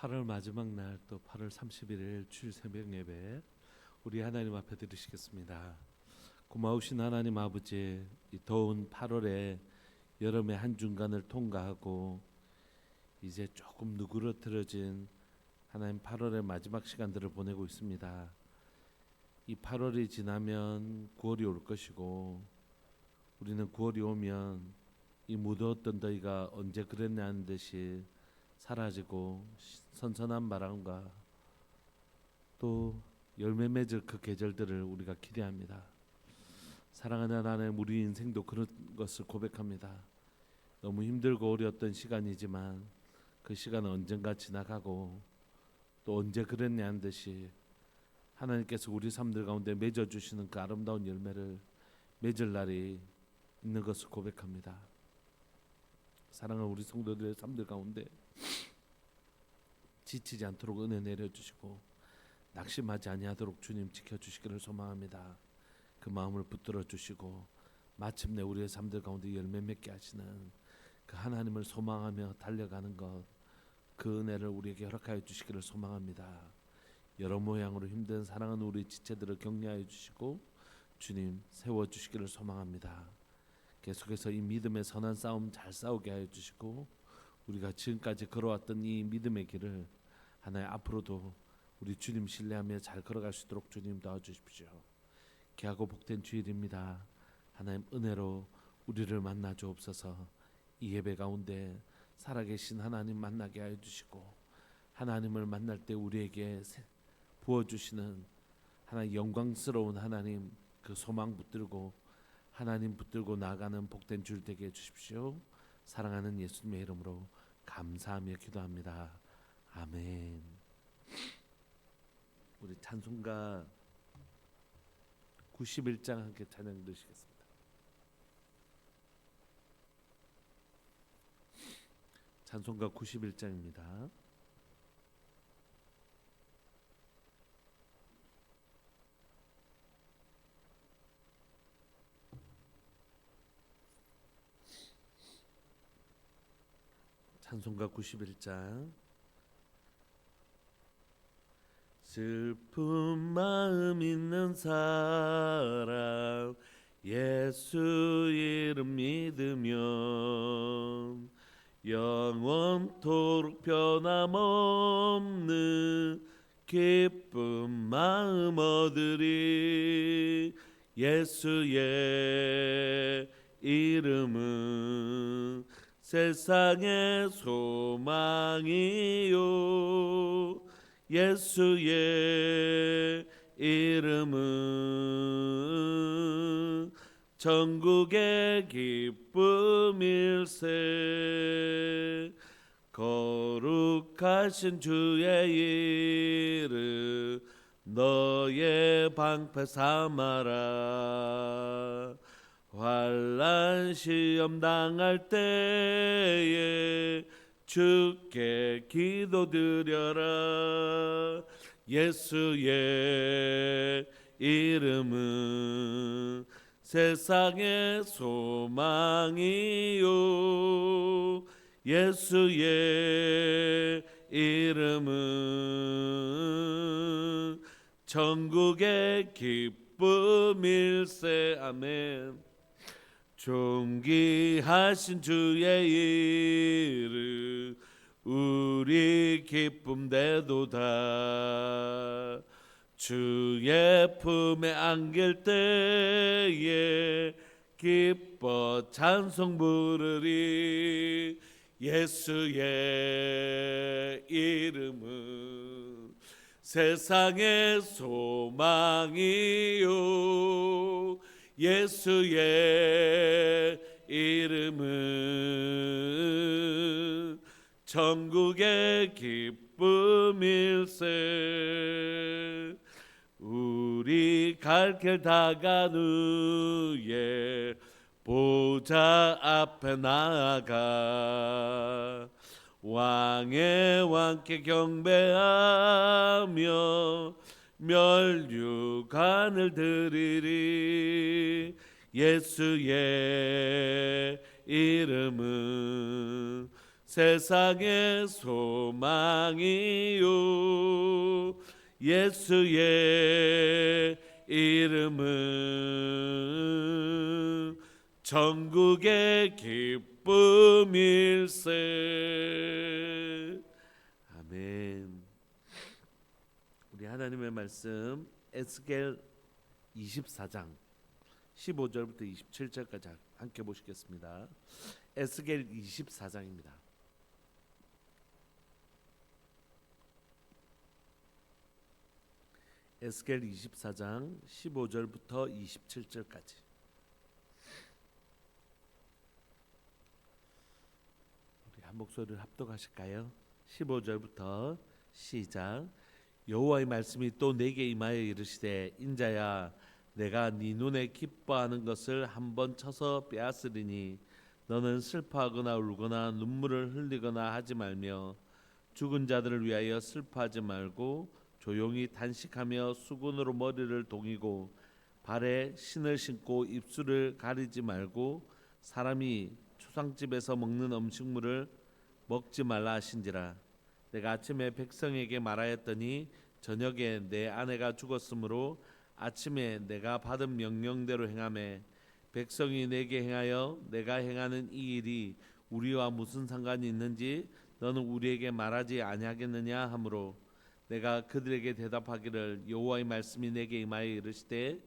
8월 마지막 날 또 8월 31일 주일 새벽 예배 우리 하나님 앞에 드리시겠습니다. 고마우신 하나님 아버지, 이 더운 8월에 여름의 한 중간을 통과하고 이제 조금 누그러뜨려진 하나님 8월의 마지막 시간들을 보내고 있습니다. 이 8월이 지나면 9월이 올 것이고, 우리는 9월이 오면 이 무더웠던 더위가 언제 그랬냐는 듯이 사라지고 선선한 바람과 또 열매 맺을 그 계절들을 우리가 기대합니다. 사랑하는 하나님, 우리 인생도 그런 것을 고백합니다. 너무 힘들고 어려웠던 시간이지만 그 시간은 언젠가 지나가고 또 언제 그랬냐는 듯이 하나님께서 우리 삶들 가운데 맺어주시는 그 아름다운 열매를 맺을 날이 있는 것을 고백합니다. 사랑하는 우리 성도들의 삶들 가운데 지치지 않도록 은혜 내려주시고 낙심하지 아니하도록 주님 지켜주시기를 소망합니다. 그 마음을 붙들어 주시고 마침내 우리의 삶들 가운데 열매 맺게 하시는 그 하나님을 소망하며 달려가는 것, 그 은혜를 우리에게 허락하여 주시기를 소망합니다. 여러 모양으로 힘든 사랑하는 우리 지체들을 격려하여 주시고 주님 세워주시기를 소망합니다. 계속해서 이 믿음의 선한 싸움 잘 싸우게 하여 주시고 우리가 지금까지 걸어왔던 이 믿음의 길을 하나님 앞으로도 우리 주님 신뢰하며 잘 걸어갈 수 있도록 주님 도와주십시오. 귀하고 복된 주일입니다. 하나님 은혜로 우리를 만나 주옵소서. 이 예배 가운데 살아계신 하나님 만나게 하여 주시고 하나님을 만날 때 우리에게 부어주시는 하나님 영광스러운 하나님 그 소망 붙들고 하나님 붙들고 나아가는 복된 주일 되게 해주십시오. 사랑하는 예수님의 이름으로 감사하며 기도합니다. 아멘. 우리 찬송가 91장 함께 찬양 드리시겠습니다. 찬송가 91장입니다. 찬송가 91장. 슬픈 마음 있는 사람 예수 이름 믿으면 영원토록 변함없는 기쁜 마음 얻으리. 예수의 이름은 세상의 소망이요 예수의 이름은 천국의 기쁨일세. 거룩하신 주의 이름 너의 방패 삼아라. 환난 시험 당할 때에 주께 기도드려라. 예수의 이름은 세상의 소망이요 예수의 이름은 천국의 기쁨일세. 아멘. 존귀하신 주의 이름 우리 기쁨 되도다. 주의 품에 안길 때에 기뻐 찬송 부르리. 예수의 이름은 세상의 소망이요 예수의 이름은 천국의 기쁨일세. 우리 갈 길 다간 후에 보좌 앞에 나아가 왕의 왕께 경배하며 멸류관을 드리리. 예수의 이름은 세상의 소망이요 예수의 이름은 천국의 기쁨일세. 아멘. 우리 하나님의 말씀 에스겔 24장 15절부터 27절까지 함께 보시겠습니다. 에스겔 24장입니다. 에스겔 24장 15절부터 27절까지. 우리 한 목소리를 합독하실까요? 15절부터 시작. 여호와의 말씀이 또 내게 임하여 이르시되 인자야 내가 네 눈에 기뻐하는 것을 한번 쳐서 빼앗으리니 너는 슬퍼하거나 울거나 눈물을 흘리거나 하지 말며 죽은 자들을 위하여 슬퍼하지 말고 조용히 단식하며 수건으로 머리를 동이고 발에 신을 신고 입술을 가리지 말고 사람이 추상집에서 먹는 음식물을 먹지 말라 하신지라. 내가 아침에 백성에게 말하였더니 저녁에 내 아내가 죽었으므로 아침에 내가 받은 명령대로 행하매 백성이 내게 행하여 내가 행하는 이 일이 우리와 무슨 상관이 있는지 너는 우리에게 말하지 아니하겠느냐 하므로 내가 그들에게 대답하기를 여호와의 말씀이 내게 임하여 이르시되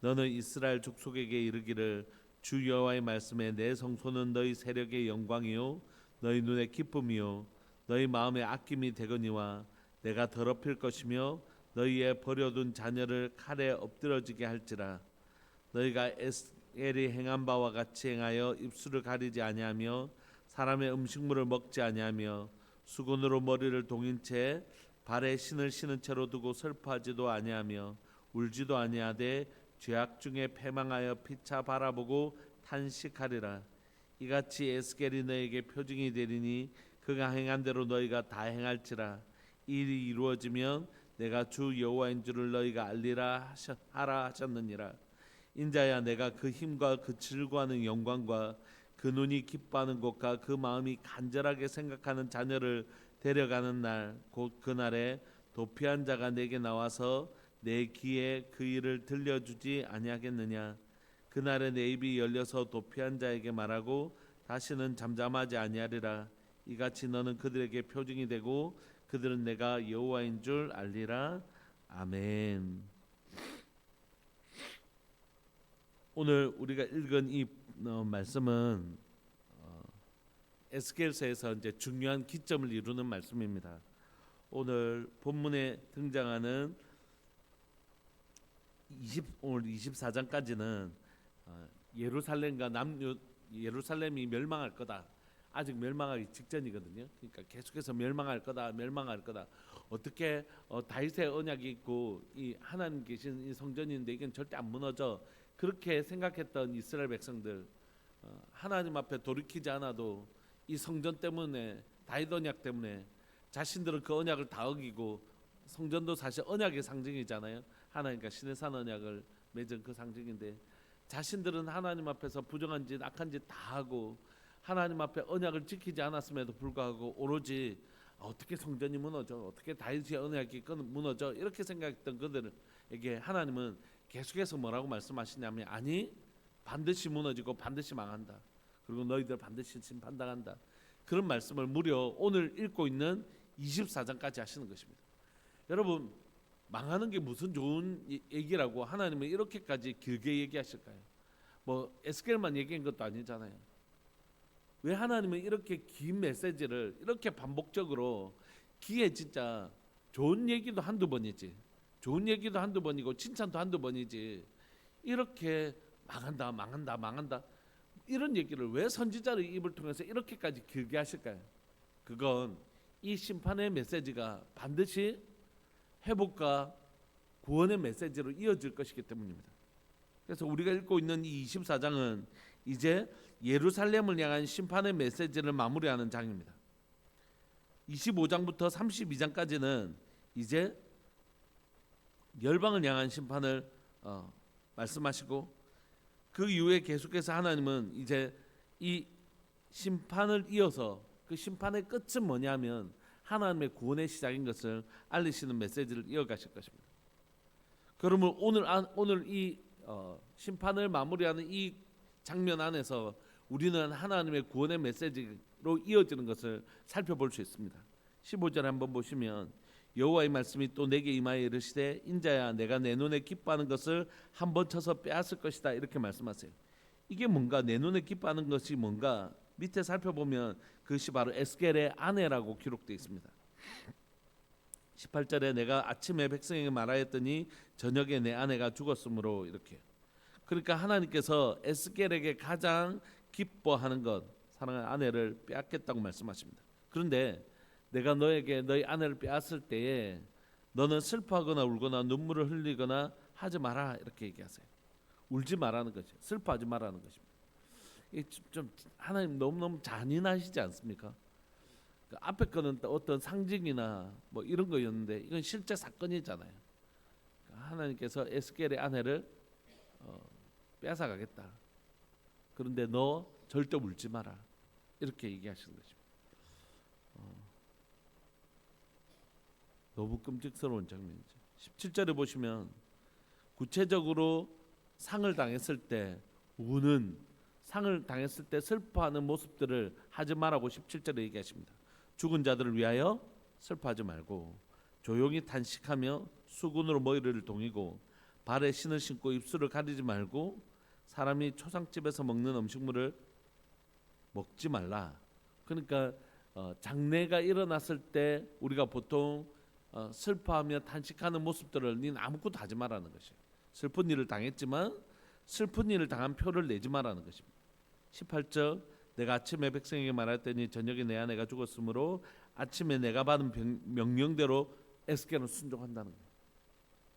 너는 이스라엘 족속에게 이르기를 주 여호와의 말씀에 내 성소는 너희 세력의 영광이요 너희 눈의 기쁨이요 너희 마음의 아낌이 되거니와 내가 더럽힐 것이며 너희의 버려둔 자녀를 칼에 엎드러지게 할지라. 너희가 에스겔이 행한 바와 같이 행하여 입술을 가리지 아니하며 사람의 음식물을 먹지 아니하며 수건으로 머리를 동인 채 발에 신을 신은 채로 두고 슬퍼하지도 아니하며 울지도 아니하되 죄악 중에 패망하여 피차 바라보고 탄식하리라. 이같이 에스겔이 너에게 표징이 되리니 그가 행한 대로 너희가 다 행할지라. 이 일이 이루어지면 내가 주 여호와인 줄을 너희가 알리라 하라 하셨느니라. 인자야 내가 그 힘과 그 즐거워하는 영광과 그 눈이 기뻐하는 곳과 그 마음이 간절하게 생각하는 자녀를 데려가는 날 곧 그날에 도피한 자가 내게 나와서 내 귀에 그 일을 들려주지 아니하겠느냐. 그날에 내 입이 열려서 도피한 자에게 말하고 다시는 잠잠하지 아니하리라. 이같이 너는 그들에게 표징이 되고 그들은 내가 여호와인 줄 알리라. 아멘. 오늘 우리가 읽은 이 말씀은 에스겔서에서 이제 중요한 기점을 이루는 말씀입니다. 오늘 본문에 등장하는 오늘 24장까지는 예루살렘과 예루살렘이 멸망할 거다. 아직 멸망하기 직전이거든요. 그러니까 계속해서 멸망할 거다. 어떻게 다윗의 언약이 있고 이 하나님 계신 이 성전인데 이건 절대 안 무너져. 그렇게 생각했던 이스라엘 백성들 하나님 앞에 돌이키지 않아도 이 성전 때문에 다윗 언약 때문에 자신들은 그 언약을 다 어기고 성전도 사실 언약의 상징이잖아요. 하나님과 시내산 언약을 맺은 그 상징인데 자신들은 하나님 앞에서 부정한 짓 악한 짓 다 하고 하나님 앞에 언약을 지키지 않았음에도 불구하고 오로지 어떻게 성전이 무너져 어떻게 다윗의 언약이 무너져 이렇게 생각했던 그들에게 하나님은 계속해서 뭐라고 말씀하시냐면 아니 반드시 무너지고 반드시 망한다. 그리고 너희들 반드시 심판당한다. 그런 말씀을 무려 오늘 읽고 있는 24장까지 하시는 것입니다. 여러분 망하는 게 무슨 좋은 얘기라고 하나님은 이렇게까지 길게 얘기하실까요? 뭐 에스겔만 얘기한 것도 아니잖아요. 왜 하나님은 이렇게 긴 메시지를 이렇게 반복적으로 기에 진짜 좋은 얘기도 한두 번이지 좋은 얘기도 한두 번이고 칭찬도 한두 번이지 이렇게 망한다 이런 얘기를 왜 선지자의 입을 통해서 이렇게까지 길게 하실까요? 그건 이 심판의 메시지가 반드시 회복과 구원의 메시지로 이어질 것이기 때문입니다. 그래서 우리가 읽고 있는 이 24장은 이제 예루살렘을 향한 심판의 메시지를 마무리하는 장입니다. 25장부터 32장까지는 이제 열방을 향한 심판을 말씀하시고 그 이후에 계속해서 하나님은 이제 이 심판을 이어서 그 심판의 끝은 뭐냐면 하나님의 구원의 시작인 것을 알리시는 메시지를 이어가실 것입니다. 그러면 오늘 이 심판을 마무리하는 이 장면 안에서 우리는 하나님의 구원의 메시지로 이어지는 것을 살펴볼 수 있습니다. 15절 한번 보시면 여호와의 말씀이 또 내게 임하여 이르시되 인자야 내가 내 눈에 기뻐하는 것을 한번 쳐서 빼앗을 것이다 이렇게 말씀하세요. 이게 뭔가 내 눈에 기뻐하는 것이 뭔가 밑에 살펴보면 그것이 바로 에스겔의 아내라고 기록되어 있습니다. 18절에 내가 아침에 백성에게 말하였더니 저녁에 내 아내가 죽었으므로 이렇게. 그러니까 하나님께서 에스겔에게 가장 기뻐하는 것 사랑하는 아내를 빼앗겠다고 말씀하십니다. 그런데 내가 너에게 너희 아내를 빼앗을 때에 너는 슬퍼하거나 울거나 눈물을 흘리거나 하지 마라 이렇게 얘기하세요. 울지 말라는 것이 슬퍼하지 말라는 것입니다. 좀 하나님 너무너무 잔인하시지 않습니까? 그 앞에 거는 어떤 상징이나 뭐 이런 거였는데 이건 실제 사건이잖아요. 하나님께서 에스겔의 아내를 빼앗아가겠다. 그런데 너 절대 울지 마라 이렇게 얘기하시는 것입니다. 너무 끔찍스러운 장면이죠. 17절에 보시면 구체적으로 상을 당했을 때 우는 상을 당했을 때 슬퍼하는 모습들을 하지 말라고 17절에 얘기하십니다. 죽은 자들을 위하여 슬퍼하지 말고 조용히 탄식하며 수군으로 머리를 동이고 발에 신을 신고 입술을 가리지 말고 사람이 초상집에서 먹는 음식물을 먹지 말라. 그러니까 장례가 일어났을 때 우리가 보통 슬퍼하며 탄식하는 모습들을 닌 아무것도 하지 말라는 것이에요. 슬픈 일을 당했지만 슬픈 일을 당한 표를 내지 말라는 것입니다. 18절 내가 아침에 백성에게 말했더니 저녁에 내 아내가 죽었으므로 아침에 내가 받은 명령대로 에스겔은 순종한다는 거예요.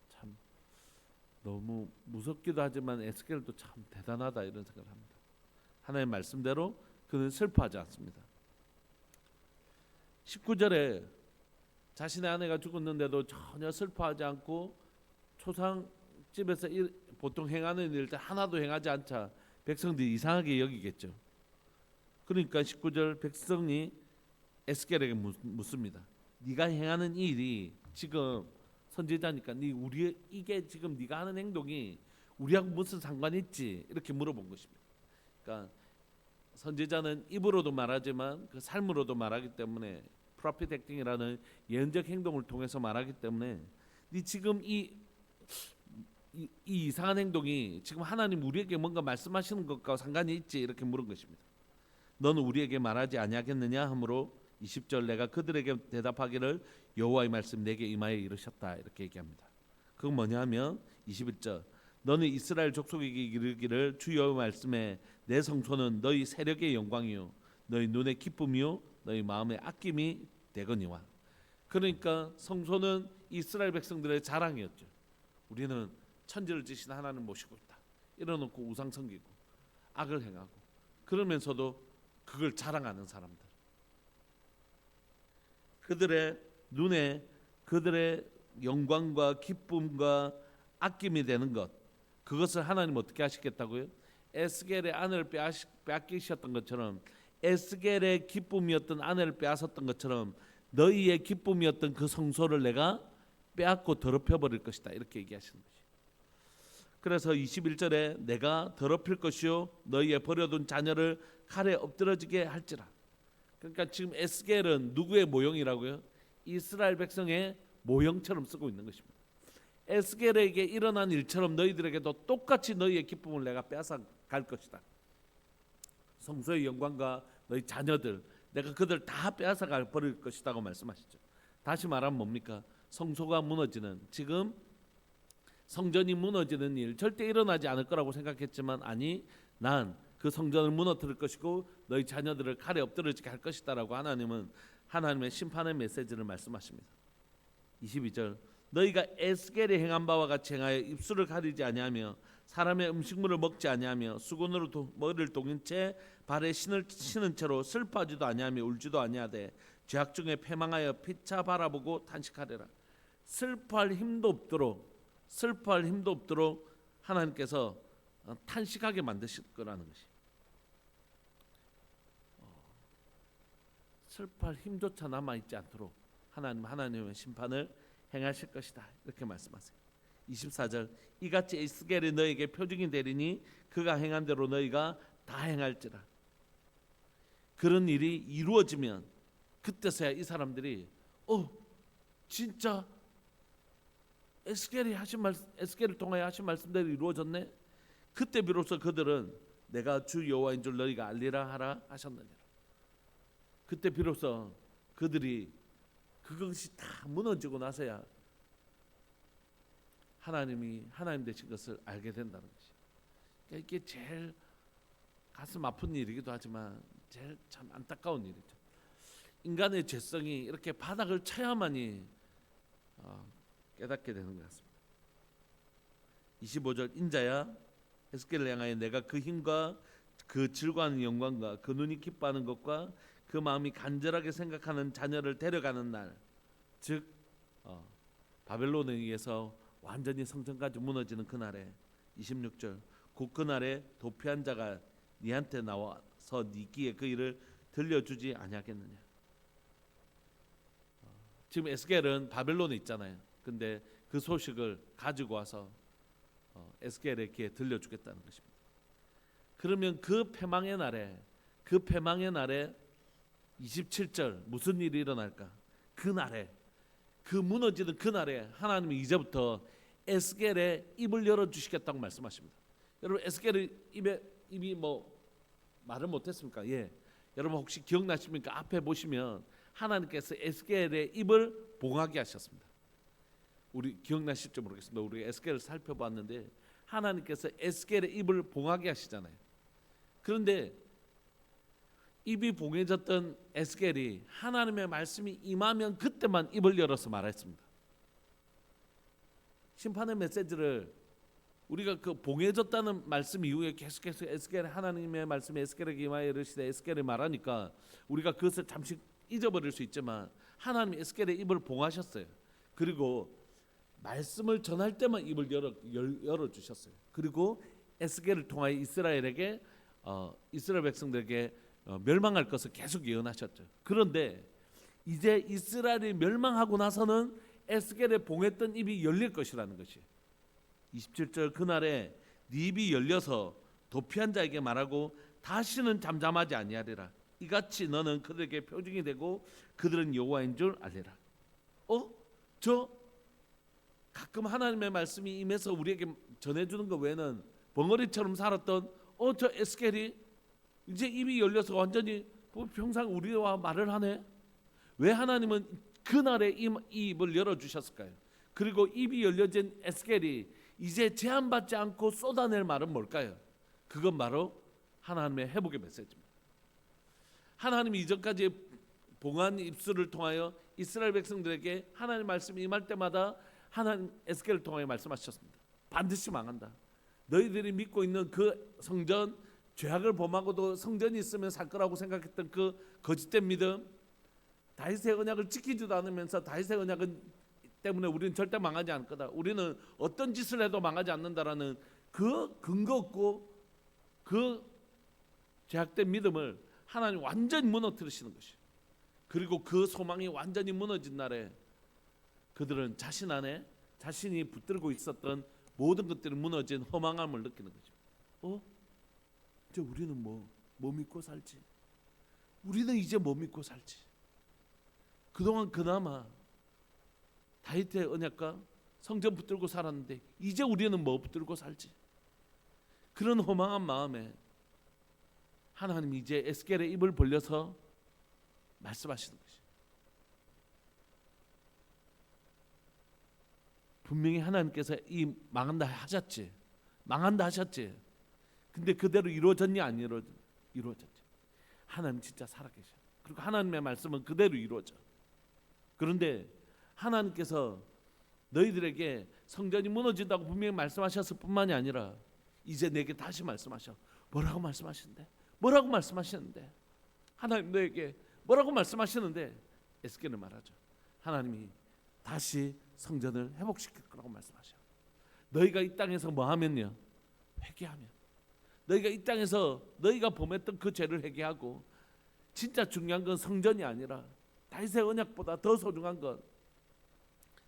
참 너무 무섭기도 하지만 에스겔도 참 대단하다 이런 생각을 합니다. 하나님의 말씀대로 그는 슬퍼하지 않습니다. 19절에 자신의 아내가 죽었는데도 전혀 슬퍼하지 않고 초상집에서 보통 행하는 일들 하나도 행하지 않자 백성들이 이상하게 여기겠죠. 그러니까 19절 백성이 에스겔에게 묻습니다. 네가 행하는 일이 지금 선지자니까 이게 지금 네가 하는 행동이 우리하고 무슨 상관이 있지? 이렇게 물어본 것입니다. 그러니까 선지자는 입으로도 말하지만 그 삶으로도 말하기 때문에 프로핏 액팅이라는 예언적 행동을 통해서 말하기 때문에 네 지금 이 이상한 행동이 지금 하나님 우리에게 뭔가 말씀하시는 것과 상관이 있지? 이렇게 물은 것입니다. 너는 우리에게 말하지 아니하겠느냐 하므로 20절 내가 그들에게 대답하기를 여호와의 말씀 내게 임하여 이르셨다 이렇게 얘기합니다. 그건 뭐냐면 21절 너는 이스라엘 족속에게 이르기를 주 여호와의 말씀에 내 성소는 너희 세력의 영광이요 너희 눈의 기쁨이요 너희 마음의 아낌이 되거니와. 그러니까 성소는 이스라엘 백성들의 자랑이었죠. 우리는 천지를 지신 하나님을 모시고 있다. 이러놓고 우상 섬기고 악을 행하고 그러면서도 그걸 자랑하는 사람들. 그들의 눈에 그들의 영광과 기쁨과 아낌이 되는 것 그것을 하나님 어떻게 하시겠다고요? 에스겔의 아내를 빼앗기셨던 것처럼 에스겔의 기쁨이었던 아내를 빼앗았던 것처럼 너희의 기쁨이었던 그 성소를 내가 빼앗고 더럽혀 버릴 것이다 이렇게 얘기하시는 거죠. 그래서 21절에 내가 더럽힐 것이요 너희의 버려둔 자녀를 칼에 엎드러지게 할지라. 그러니까 지금 에스겔은 누구의 모형이라고요? 이스라엘 백성의 모형처럼 쓰고 있는 것입니다. 에스겔에게 일어난 일처럼 너희들에게도 똑같이 너희의 기쁨을 내가 빼앗아 갈 것이다. 성소의 영광과 너희 자녀들 내가 그들 다 빼앗아 가 버릴 것이라고 말씀하시죠. 다시 말하면 뭡니까? 성소가 무너지는 지금 성전이 무너지는 일 절대 일어나지 않을 거라고 생각했지만 아니 난 그 성전을 무너뜨릴 것이고 너희 자녀들을 칼에 엎드러지게 할 것이다라고 하나님은 하나님의 심판의 메시지를 말씀하십니다. 22절 너희가 에스겔이 행한 바와 같이 행하여 입술을 가리지 아니하며 사람의 음식물을 먹지 아니하며 수건으로 머리를 동인 채 발에 신을 신은 채로 슬퍼하지도 아니하며 울지도 아니하되 죄악 중에 패망하여 피차 바라보고 탄식하리라. 슬퍼할 힘도 없도록 하나님께서 탄식하게 만드실 거라는 것이. 슬퍼할 힘조차 남아있지 않도록 하나님의 심판을 행하실 것이다. 이렇게 말씀하세요. 24절 이같이 에스겔이 너에게 표징이 되리니 그가 행한 대로 너희가 다 행할지라. 그런 일이 이루어지면 그때서야 이 사람들이 진짜 에스겔을 통하여 하신 말씀대로 이루어졌네. 그때 비로소 그들은 내가 주 여호와인 줄 너희가 알리라 하라 하셨느니라. 그때 비로소 그들이 그것이 다 무너지고 나서야 하나님이 하나님 되신 것을 알게 된다는 것이. 그러니까 이게 제일 가슴 아픈 일이기도 하지만 제일 참 안타까운 일이죠. 인간의 죄성이 이렇게 바닥을 쳐야만이 깨닫게 되는 것 같습니다. 25절 인자야 에스겔을 향하여 내가 그 힘과 그 질과하는 영광과 그 눈이 기뻐하는 것과 그 마음이 간절하게 생각하는 자녀를 데려가는 날, 즉 바벨론에 의해서 완전히 성전까지 무너지는 그날에 26절 곧 그날에 도피한 자가 네한테 나와서 네 귀에 그 일을 들려주지 아니하겠느냐. 지금 에스겔은 바벨론에 있잖아요. 근데 그 소식을 가지고 와서 에스겔의 귀에 들려주겠다는 것입니다. 그러면 그 패망의 날에 27절 무슨 일이 일어날까? 그날에 그 무너지는 그날에 하나님이 이제부터 에스겔의 입을 열어주시겠다고 말씀하십니다. 여러분 에스겔의 입이 말을 못했습니까? 예. 여러분 혹시 기억나십니까? 앞에 보시면 하나님께서 에스겔의 입을 봉하게 하셨습니다. 우리 기억나실지 모르겠습니다. 우리 에스겔을 살펴봤는데 하나님께서 에스겔의 입을 봉하게 하시잖아요. 그런데 입이 봉해졌던 에스겔이 하나님의 말씀이 임하면 그때만 입을 열어서 말했습니다. 심판의 메시지를 우리가 그 봉해졌다는 말씀 이후에 계속해서 에스겔 하나님의 말씀이 에스겔에게 임하여 이르시되 에스겔이 말하니까 우리가 그것을 잠시 잊어버릴 수 있지만 하나님이 에스겔의 입을 봉하셨어요. 그리고 말씀을 전할 때만 입을 열어 주셨어요. 그리고 에스겔을 통하여 이스라엘 백성들에게 멸망할 것을 계속 예언하셨죠. 그런데 이제 이스라엘이 멸망하고 나서는 에스겔의 봉했던 입이 열릴 것이라는 것이 27절 그날에 네 입이 열려서 도피한 자에게 말하고 다시는 잠잠하지 아니하리라. 이같이 너는 그들에게 표징이 되고 그들은 여호와인 줄 알리라. 저 가끔 하나님의 말씀이 임해서 우리에게 전해주는 것 외에는 벙어리처럼 살았던 저 에스겔이 이제 입이 열려서 완전히 평상 우리와 말을 하네. 왜 하나님은 그날에 입을 열어주셨을까요? 그리고 입이 열려진 에스겔이 이제 제한받지 않고 쏟아낼 말은 뭘까요? 그건 바로 하나님의 회복의 메시지입니다. 하나님이 이전까지 봉한 입술을 통하여 이스라엘 백성들에게 하나님 말씀이 임할 때마다 하나님 에스겔을 통하여 말씀하셨습니다. 반드시 망한다. 너희들이 믿고 있는 그 성전, 죄악을 범하고도 성전이 있으면 살 거라고 생각했던 그 거짓된 믿음, 다윗의 언약을 지키지도 않으면서 다윗의 언약은 때문에 우리는 절대 망하지 않을 거다. 우리는 어떤 짓을 해도 망하지 않는다라는 그 근거 없고 그 죄악된 믿음을 하나님 완전히 무너뜨리시는 것이. 그리고 그 소망이 완전히 무너진 날에 그들은 자신 안에 자신이 붙들고 있었던 모든 것들이 무너진 허망함을 느끼는 거죠. 이제 우리는 뭐 믿고 살지? 우리는 이제 뭐 믿고 살지? 그동안 그나마 다윗의 언약과 성전 붙들고 살았는데 이제 우리는 뭐 붙들고 살지? 그런 허망한 마음에 하나님이 이제 에스겔의 입을 벌려서 말씀하시는 것이. 분명히 하나님께서 이 망한다 하셨지. 근데 그대로 이루어졌냐 안 이루어졌지. 하나님 진짜 살아계셔. 그리고 하나님의 말씀은 그대로 이루어져. 그런데 하나님께서 너희들에게 성전이 무너진다고 분명히 말씀하셨을 뿐만이 아니라 이제 내게 다시 말씀하셔. 뭐라고 말씀하시는데? 하나님 너에게 뭐라고 말씀하시는데? 에스겔은 말하죠. 하나님이 다시 성전을 회복시킬 거라고 말씀하셔. 너희가 이 땅에서 뭐 하면요? 회개하면. 너희가 이 땅에서 너희가 범했던 그 죄를 회개하고 진짜 중요한 건 성전이 아니라 다윗의 언약보다 더 소중한 건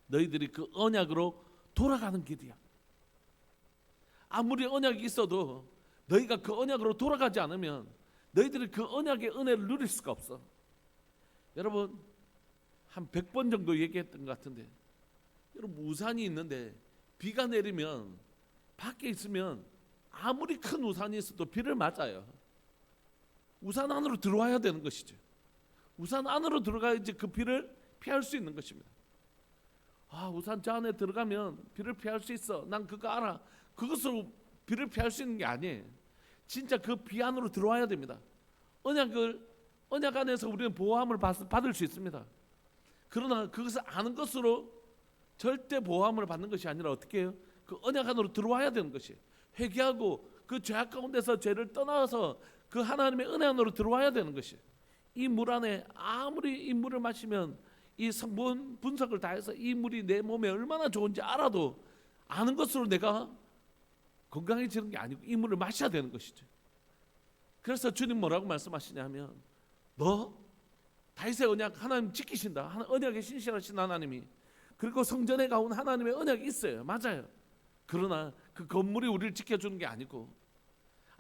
너희들이 그 언약으로 돌아가는 길이야. 아무리 언약이 있어도 너희가 그 언약으로 돌아가지 않으면 너희들이 그 언약의 은혜를 누릴 수가 없어. 여러분 한 100번 정도 얘기했던 것 같은데, 여러분 우산이 있는데 비가 내리면 밖에 있으면 아무리 큰 우산이 있어도 비를 맞아요. 우산 안으로 들어와야 되는 것이죠. 우산 안으로 들어가야지 그 비를 피할 수 있는 것입니다. 우산 저 안에 들어가면 비를 피할 수 있어, 난 그거 알아. 그것으로 비를 피할 수 있는 게 아니에요. 진짜 그 비 안으로 들어와야 됩니다. 언약 안에서 우리는 보호함을 받을 수 있습니다. 그러나 그것을 아는 것으로 절대 보호함을 받는 것이 아니라 어떻게 해요? 그 언약 안으로 들어와야 되는 것이, 회개하고 그 죄악 가운데서 죄를 떠나서 그 하나님의 은혜 안으로 들어와야 되는 것이, 이 물 안에 아무리 이 물을 마시면 이 성분 분석을 다 해서 이 물이 내 몸에 얼마나 좋은지 알아도 아는 것으로 내가 건강해지는 게 아니고 이 물을 마셔야 되는 것이죠. 그래서 주님 뭐라고 말씀하시냐면, 너 다윗의 언약 하나님 지키신다. 언약에 신실하신 하나님이, 그리고 성전에 가온 하나님의 언약이 있어요. 맞아요. 그러나 그 건물이 우리를 지켜주는 게 아니고,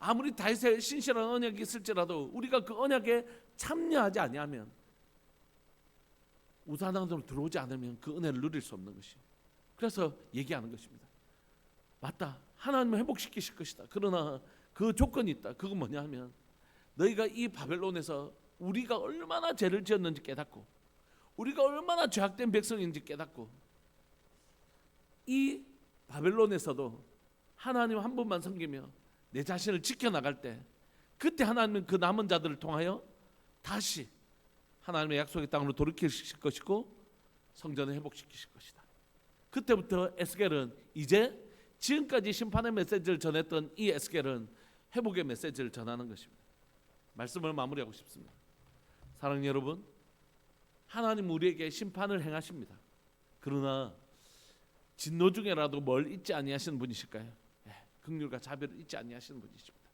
아무리 다윗의 신실한 언약이 있을지라도 우리가 그 언약에 참여하지 아니하면, 우산 안으로 들어오지 않으면 그 은혜를 누릴 수 없는 것이. 그래서 얘기하는 것입니다. 맞다, 하나님은 회복시키실 것이다. 그러나 그 조건이 있다. 그건 뭐냐 하면, 너희가 이 바벨론에서 우리가 얼마나 죄를 지었는지 깨닫고, 우리가 얼마나 죄악된 백성인지 깨닫고, 이 바벨론에서도 하나님 한 분만 섬기며 내 자신을 지켜나갈 때, 그때 하나님은 그 남은 자들을 통하여 다시 하나님의 약속의 땅으로 돌이키실 것이고 성전을 회복시키실 것이다. 그때부터 에스겔은, 이제 지금까지 심판의 메시지를 전했던 이 에스겔은 회복의 메시지를 전하는 것입니다. 말씀을 마무리하고 싶습니다. 사랑하는 여러분, 하나님 우리에게 심판을 행하십니다. 그러나 진노 중에라도 뭘 잊지 아니하시는 분이실까요? 긍휼과 자비를 잊지 아니하시는 분이십니다.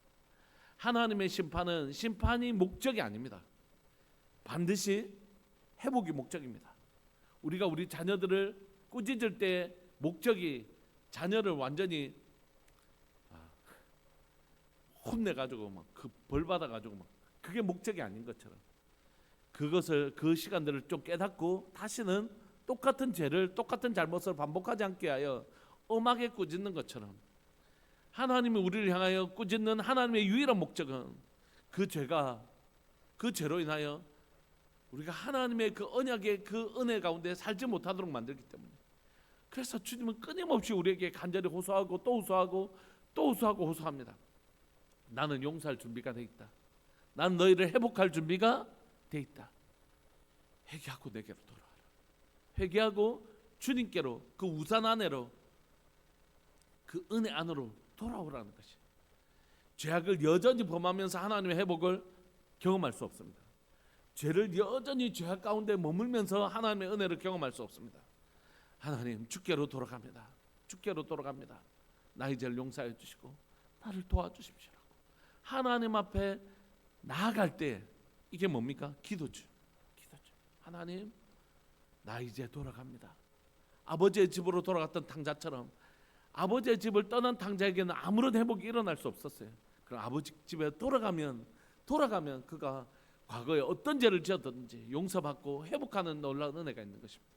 하나님의 심판은 심판이 목적이 아닙니다. 반드시 회복이 목적입니다. 우리가 우리 자녀들을 꾸짖을 때 목적이 자녀를 완전히 혼내가지고 막 그 벌 받아가지고 막 그게 목적이 아닌 것처럼, 그것을 그 시간들을 좀 깨닫고 다시는 똑같은 죄를, 똑같은 잘못을 반복하지 않게 하여 엄하게 꾸짖는 것처럼, 하나님이 우리를 향하여 꾸짖는 하나님의 유일한 목적은 그 죄로 인하여 우리가 하나님의 그 언약의 그 은혜 가운데 살지 못하도록 만들기 때문에, 그래서 주님은 끊임없이 우리에게 간절히 호소하고 또 호소하고 또 호소하고 호소합니다. 나는 용서할 준비가 돼 있다. 나는 너희를 회복할 준비가 돼 있다. 회개하고 내게로 돌아와라. 회개하고 주님께로, 그 우산 안으로, 그 은혜 안으로 돌아오라는 것이. 죄악을 여전히 범하면서 하나님의 회복을 경험할 수 없습니다. 죄를 여전히 죄악 가운데 머물면서 하나님의 은혜를 경험할 수 없습니다. 하나님, 주께로 돌아갑니다. 주께로 돌아갑니다. 나의 죄를 용서해 주시고 나를 도와주십시오라고 하나님 앞에 나아갈 때, 이게 뭡니까? 기도죠. 하나님, 나 이제 돌아갑니다. 아버지의 집으로 돌아갔던 탕자처럼 아버지의 집을 떠난 탕자에게는 아무런 회복이 일어날 수 없었어요. 그럼 아버지 집에 돌아가면 그가 과거에 어떤 죄를 지었든지 용서받고 회복하는 놀라운 은혜가 있는 것입니다.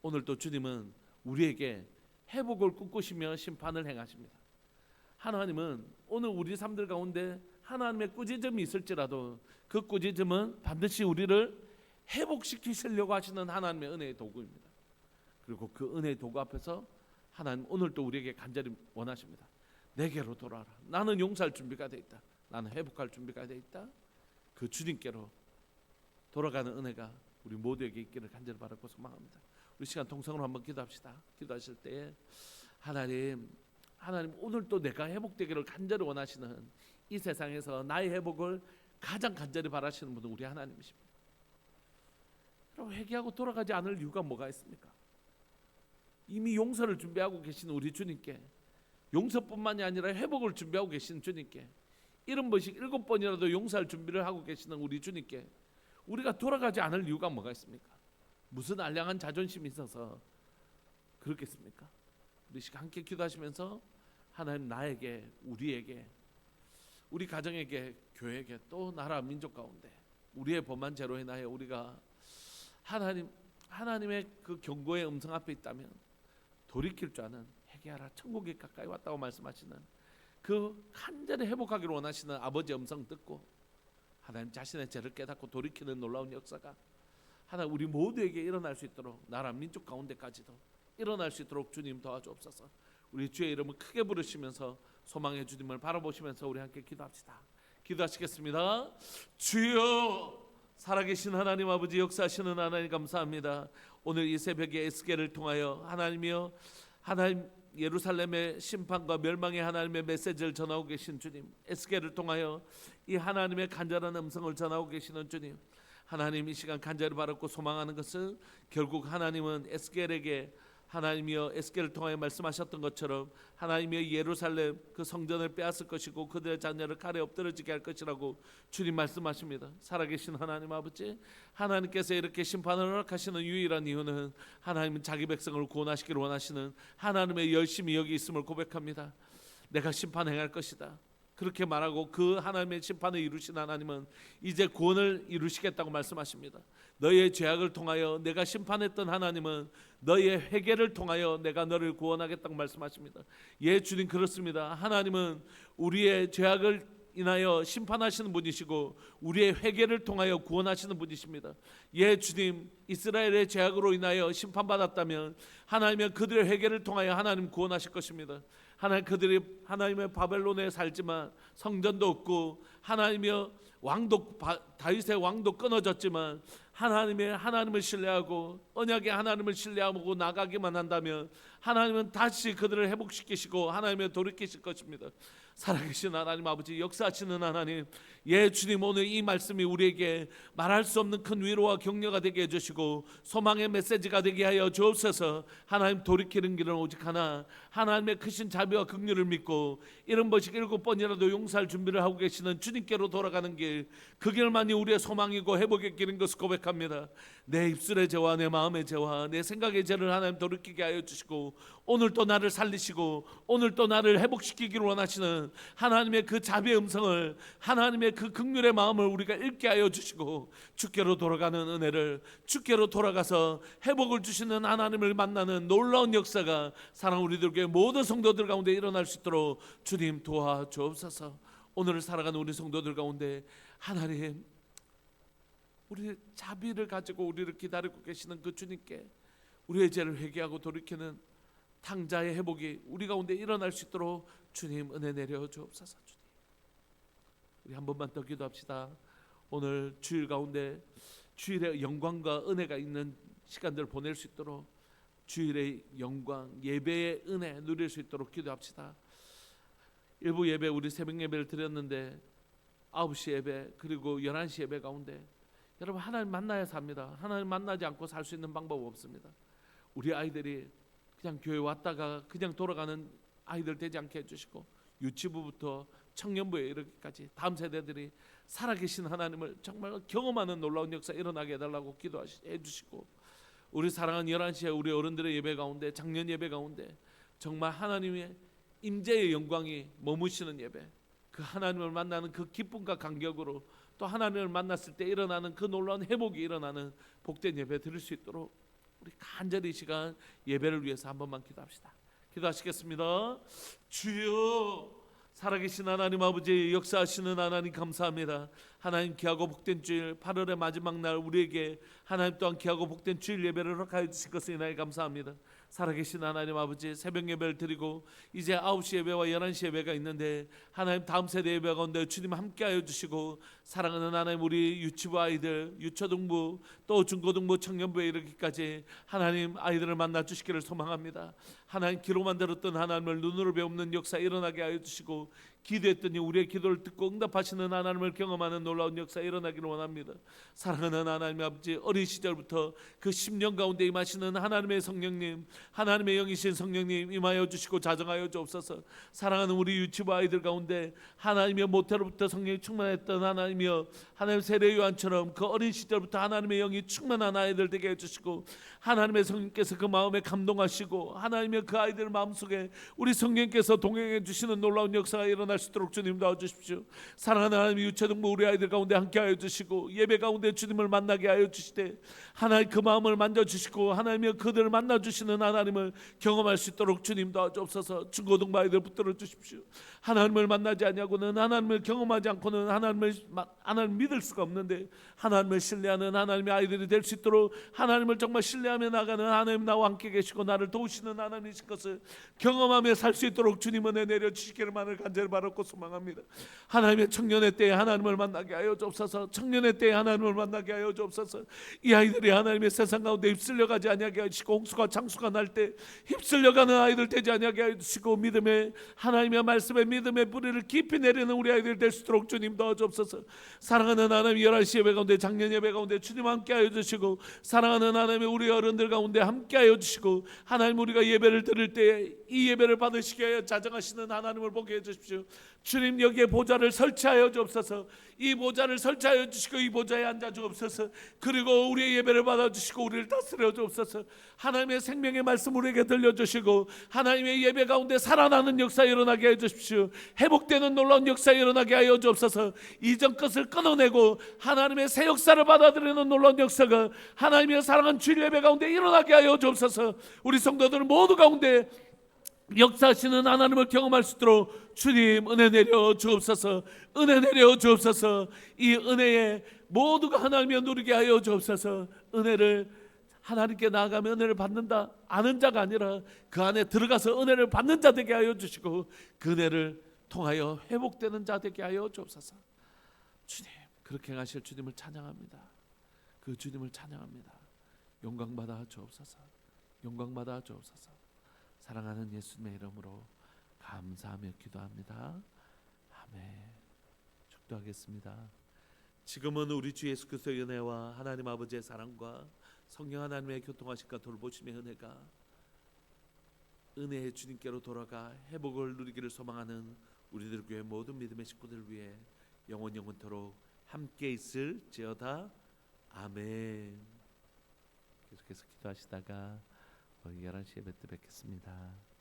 오늘도 주님은 우리에게 회복을 꿈꾸시며 심판을 행하십니다. 하나님은 오늘 우리 삶들 가운데 하나님의 꾸짖음이 있을지라도 그 꾸짖음은 반드시 우리를 회복시키시려고 하시는 하나님의 은혜의 도구입니다. 그리고 그 은혜의 도구 앞에서 하나님 오늘도 우리에게 간절히 원하십니다. 내게로 돌아와라. 나는 용서할 준비가 돼 있다. 나는 회복할 준비가 돼 있다. 그 주님께로 돌아가는 은혜가 우리 모두에게 있기를 간절히 바라고 소망합니다. 우리 시간 통성으로 한번 기도합시다. 기도하실 때 하나님 오늘도 내가 회복되기를 간절히 원하시는, 이 세상에서 나의 회복을 가장 간절히 바라시는 분은 우리 하나님이십니다. 그럼 회개하고 돌아가지 않을 이유가 뭐가 있습니까? 이미 용서를 준비하고 계시는 우리 주님께, 용서뿐만이 아니라 회복을 준비하고 계시는 주님께, 70번씩 7번이라도 용서할 준비를 하고 계시는 우리 주님께 우리가 돌아가지 않을 이유가 뭐가 있습니까? 무슨 알량한 자존심이 있어서 그렇겠습니까? 우리 시간 함께 기도하시면서 하나님 나에게, 우리에게, 우리 가정에게, 교회에게, 또 나라 민족 가운데 우리의 범한 죄로 인하여 우리가 하나님의 그 경고의 음성 앞에 있다면 돌이킬 줄 아는, 회개하라 천국이 가까이 왔다고 말씀하시는 그 간절히 회복하기를 원하시는 아버지의 음성 듣고 하나님 자신의 죄를 깨닫고 돌이키는 놀라운 역사가 하나님 우리 모두에게 일어날 수 있도록, 나라 민족 가운데까지도 일어날 수 있도록 주님 도와주옵소서. 우리 주의 이름을 크게 부르시면서 소망의 주님을 바라보시면서 우리 함께 기도합시다. 기도하시겠습니다. 주여, 살아계신 하나님 아버지, 역사하시는 하나님 감사합니다. 오늘 이 새벽에 에스겔을 통하여 하나님이여, 하나님 예루살렘의 심판과 멸망의 하나님의 메시지를 전하고 계신 주님, 에스겔을 통하여 이 하나님의 간절한 음성을 전하고 계시는 주님, 하나님 이 시간 간절히 바라고 소망하는 것은 결국 하나님은 에스겔에게, 하나님이여 에스겔을 통하여 말씀하셨던 것처럼 하나님이여 예루살렘 그 성전을 빼앗을 것이고 그들의 자녀를 칼에 엎드러지게 할 것이라고 주님 말씀하십니다. 살아계신 하나님 아버지, 하나님께서 이렇게 심판을 허락하시는 유일한 이유는 하나님은 자기 백성을 구원하시기를 원하시는 하나님의 열심이 여기 있음을 고백합니다. 내가 심판 행할 것이다, 그렇게 말하고 그 하나님의 심판을 이루신 하나님은 이제 구원을 이루시겠다고 말씀하십니다. 너희의 죄악을 통하여 내가 심판했던 하나님은 너희의 회개를 통하여 내가 너를 구원하겠다고 말씀하십니다. 예, 주님 그렇습니다. 하나님은 우리의 죄악을 인하여 심판하시는 분이시고 우리의 회개를 통하여 구원하시는 분이십니다. 예, 주님, 이스라엘의 죄악으로 인하여 심판받았다면 하나님은 그들의 회개를 통하여 하나님 구원하실 것입니다. 하나님, 그들이 하나님의 바벨론에 살지만 성전도 없고 하나님의 왕도, 다윗의 왕도 끊어졌지만 하나님을 신뢰하고 언약의 하나님을 신뢰하고 나가기만 한다면 하나님은 다시 그들을 회복시키시고 하나님의 돌이키실 것입니다. 살아계신 하나님 아버지, 역사하시는 하나님, 예 주님, 오늘 이 말씀이 우리에게 말할 수 없는 큰 위로와 격려가 되게 해주시고 소망의 메시지가 되게 하여 주옵소서. 하나님, 돌이키는 길은 오직 하나, 하나님의 크신 자비와 긍휼을 믿고 70번씩 7번이라도 용서할 준비를 하고 계시는 주님께로 돌아가는 길, 그 길만이 우리의 소망이고 회복의 길인 것을 고백합니다. 내 입술의 죄와 내 마음의 죄와 내 생각의 죄를 하나님 돌이키게 하여 주시고 오늘 또 나를 살리시고 오늘 또 나를 회복시키기를 원하시는 하나님의 그 자비의 음성을, 하나님의 그 긍휼의 마음을 우리가 읽게 하여 주시고 주께로 돌아가는 은혜를, 주께로 돌아가서 회복을 주시는 하나님을 만나는 놀라운 역사가 사랑 우리들 교회 모든 성도들 가운데 일어날 수 있도록 주님 도와주옵소서. 오늘을 살아가는 우리 성도들 가운데 하나님, 우리 자비를 가지고 우리를 기다리고 계시는 그 주님께 우리의 죄를 회개하고 돌이키는 탕자의 회복이 우리 가운데 일어날 수 있도록 주님 은혜 내려 주옵소서. 주님, 우리 한 번만 더 기도합시다. 오늘 주일 가운데 주일의 영광과 은혜가 있는 시간들을 보낼 수 있도록 주일의 영광, 예배의 은혜 누릴 수 있도록 기도합시다. 일부 예배, 우리 새벽 예배를 드렸는데 9시 예배 그리고 11시 예배 가운데 여러분, 하나님 만나야 삽니다. 하나님 만나지 않고 살 수 있는 방법 없습니다. 우리 아이들이 그냥 교회 왔다가 그냥 돌아가는 아이들 되지 않게 해주시고 유치부부터 청년부에 이르기까지 다음 세대들이 살아계신 하나님을 정말 경험하는 놀라운 역사 일어나게 해달라고 기도해 주시고, 우리 사랑하는 11시에 우리 어른들의 예배 가운데, 작년 예배 가운데 정말 하나님의 임재의 영광이 머무시는 예배, 그 하나님을 만나는 그 기쁨과 감격으로 또 하나님을 만났을 때 일어나는 그 놀라운 회복이 일어나는 복된 예배 드릴 수 있도록 우리 간절히 이 시간 예배를 위해서 한 번만 기도합시다. 기도하시겠습니다. 주여, 살아계신 하나님 아버지, 역사하시는 하나님 감사합니다. 하나님, 귀하고 복된 주일 8월의 마지막 날 우리에게 하나님 또한 귀하고 복된 주일 예배를 허락하여 주신 것을 인하여 감사합니다. 살아계신 하나님 아버지, 새벽 예배를 드리고 이제 9시 예배와 11시 예배가 있는데 하나님, 다음 세대 예배 가운데 주님 함께하여 주시고 사랑하는 하나님, 우리 유치부 아이들, 유초등부 또 중고등부 청년부에 이르기까지 하나님 아이들을 만나 주시기를 소망합니다. 하나님, 귀로만 들었던 하나님을 눈으로 배우는 역사 일어나게 하여 주시고 기도했더니 우리의 기도를 듣고 응답하시는 하나님을 경험하는 놀라운 역사 일어나기를 원합니다. 사랑하는 하나님 아버지, 어린 시절부터 그 10년 가운데 임하시는 하나님의 성령님, 하나님의 영이신 성령님 임하여 주시고 자정하여 주옵소서. 사랑하는 우리 유치부 아이들 가운데 하나님의 모태로부터 성령이 충만했던 하나님이여, 하나님 세례 요한처럼 그 어린 시절부터 하나님의 영이 충만한 아이들 되게 해주시고, 하나님의 성령께서 그 마음에 감동하시고 하나님의 그 아이들 마음속에 우리 성령께서 동행해 주시는 놀라운 역사가 일어날 수 있도록 주님 도와주십시오. 사랑하는 하나님, 유초등부 우리 아이들 가운데 함께하여 주시고 예배 가운데 주님을 만나게 하여 주시되 하나님 그 마음을 만져주시고 하나님의 그들을 만나주시는 하나님을 경험할 수 있도록 주님 도와주옵소서. 중고등부 아이들 붙들어 주십시오. 하나님을 만나지 아니하고는, 하나님을 경험하지 않고는 하나님을 믿을 수가 없는데, 하나님을 신뢰하는 하나님의 아이들이 될 수 있도록 하나님을 정말 신뢰하며 나가는 하나님, 나와 함께 계시고 나를 도우시는 하나님이신 것을 경험하며 살 수 있도록 주님 은혜 내려주시기를만을 간절히 바라고 소망합니다. 하나님의 청년의 때에 하나님을 만나게 하여 주옵소서. 청년의 때에 하나님을 만나게 하여 주옵소서. 이 아이들이 하나님의 세상 가운데 휩쓸려가지 아니하게 하시고, 홍수가 장수가 날 때 휩쓸려가는 아이들 되지 아니하게 하시고, 믿음의 하나님의 말씀에 믿음의 뿌리를 깊이 내리는 우리 아이들 될 수 있도록 주님 도와주옵소서. 사랑하는 하나님, 11시 예배 가운데, 작년 예배 가운데 주님 함께 하여 주시고, 사랑하는 하나님의 우리 어른들 가운데 함께 하여 주시고, 하나님 우리가 예배를 드릴 때 이 예배를 받으시게 하여 자정하시는 하나님을 보게 해 주십시오. 주님, 여기에 보좌를 설치하여 주옵소서. 이 보좌를 설치하여 주시고 이 보좌에 앉아 주옵소서. 그리고 우리의 예배를 받아 주시고 우리를 다스려 주옵소서. 하나님의 생명의 말씀 우리에게 들려 주시고 하나님의 예배 가운데 살아나는 역사 일어나게 해 주십시오. 회복되는 놀라운 역사 일어나게 하여 주옵소서. 이전 것을 끊어내고 하나님의 새 역사를 받아들이는 놀라운 역사가 하나님의 사랑한 주일 예배 가운데 일어나게 하여 주옵소서. 우리 성도들 모두 가운데 역사하시는 하나님을 경험할 수 있도록 주님 은혜 내려 주옵소서. 은혜 내려 주옵소서. 이 은혜에 모두가 하나님을 누리게 하여 주옵소서. 은혜를 하나님께 나아가면 은혜를 받는다 아는 자가 아니라 그 안에 들어가서 은혜를 받는 자 되게 하여 주시고, 그 은혜를 통하여 회복되는 자 되게 하여 주옵소서. 주님, 그렇게 하실 주님을 찬양합니다. 그 주님을 찬양합니다. 영광받아 주옵소서. 영광받아 주옵소서. 사랑하는 예수님의 이름으로 감사하며 기도합니다. 아멘. 축도하겠습니다. 지금은 우리 주 예수 그리스도의 은혜와 하나님 아버지의 사랑과 성령 하나님의 교통하심과 돌보심의 은혜가 은혜의 주님께로 돌아가 회복을 누리기를 소망하는 우리들 교회 모든 믿음의 식구들 위해 영원토록 함께 있을지어다. 아멘. 계속해서 기도하시다가 11시 예배 때 뵙겠습니다.